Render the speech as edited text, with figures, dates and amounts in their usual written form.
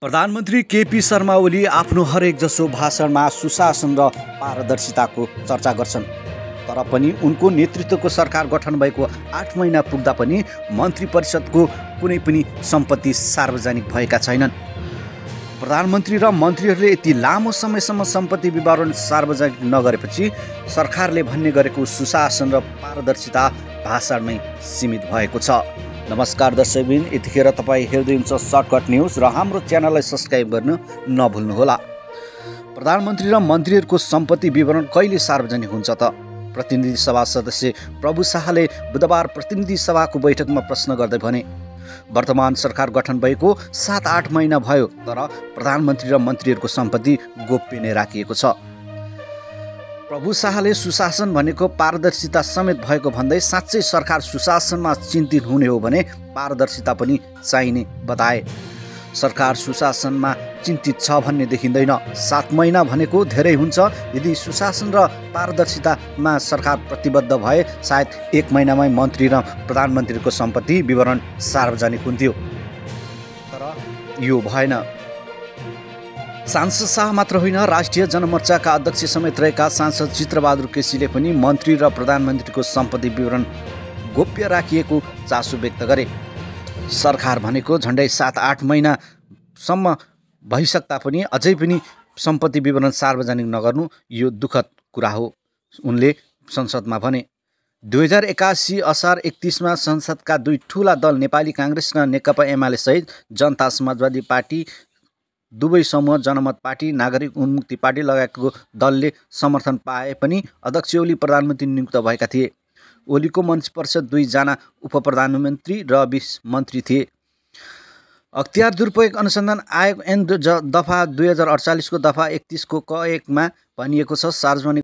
प्रधानमन्त्री केपी शर्मा ओली आफ्नो हरेक जसो भाषणमा सुशासन र पारदर्शिताको चर्चा गर्छन्। तर पनि उनको नेतृत्वको सरकार गठन भएको 8 महिना पुग्दा पनि मन्त्री परिषदको कुनै पनि सम्पत्ति सार्वजनिक भएका छैनन्। प्रधानमन्त्री र मन्त्रीहरूले यति लामो समयसम्म सम्पत्ति विवरण सार्वजनिक नगरेपछि सरकारले भन्ने गरेको सुशासन र पारदर्शिता भाषणमै सीमित भएको छ। नमस्कार दर्शकबिन, यतिखेर तपाईँ हेर्दै हुनुहुन्छ सर्टकट न्युज र हाम्रो च्यानललाई सब्स्क्राइब गर्न नभुल्नुहोला। प्रधानमन्त्री र मन्त्रीहरूको सम्पत्ति विवरण कहिले सार्वजनिक हुन्छ त? प्रतिनिधि सभा सदस्य प्रभु शाहले बुधबार प्रतिनिधि सभाको बैठकमा प्रश्न गर्दै भने, वर्तमान सरकार गठन भएको 7-8 महिना भयो, तर प्रधानमन्त्री र मन्त्रीहरूको सम्पत्ति गोप्य नै राखिएको छ। प्रभु शाहले सुशासन भनेको पारदर्शिता समेत भएको भन्दै साँच्चै सरकार सुशासनमा चिन्तित हुने हो भने पारदर्शिता पनि चाहिने बताए। सरकार सुशासनमा चिन्तित छ भन्ने देखिँदैन। 7 महिना भनेको धेरै हुन्छ। यदि सुशासन र पारदर्शितामा सरकार प्रतिबद्ध भए सायद 1 महिनामै मन्त्री र प्रधानमन्त्रीको सम्पत्ति विवरण सार्वजनिक हुन्थ्यो, तर यो भएन। सांसद शाह मात्र होइन, राष्ट्रिय जनमोर्चाका अध्यक्ष समेत रहेका सांसद चित्रबहादुर केसीले पनि मन्त्री र प्रधानमन्त्रीको सम्पत्ति विवरण गोप्य राखिएको चासो व्यक्त गरे। सरकार भनेको झन्डै 7-8 महिनासम्म भइसक्दा पनि अझै पनि सम्पत्ति विवरण सार्वजनिक नगर्नु यो दुःखद कुरा हो, उनले संसदमा भने। 2081 असार 31मा संसदका दुई ठूला दल नेपाली काङ्ग्रेस र नेकपा एमाले सहित जनता समाजवादी पार्टी, दुवै समूह जनमत पार्टी, नागरिक उन्मुक्ति पार्टी लगायतको दलले समर्थन पाए पनि अध्यक्ष ओली प्रधानमन्त्री नियुक्त भएका थिए। ओलीको मन्त्री परिषद 2 जना उपप्रधानमन्त्री र 20 मन्त्री थिए। अख्तियार दुरुपयोग अनुसन्धान आयोग ऐन दफा 2048 को दफा 31 को क 1 मा भनिएको छ, सार्वजनिक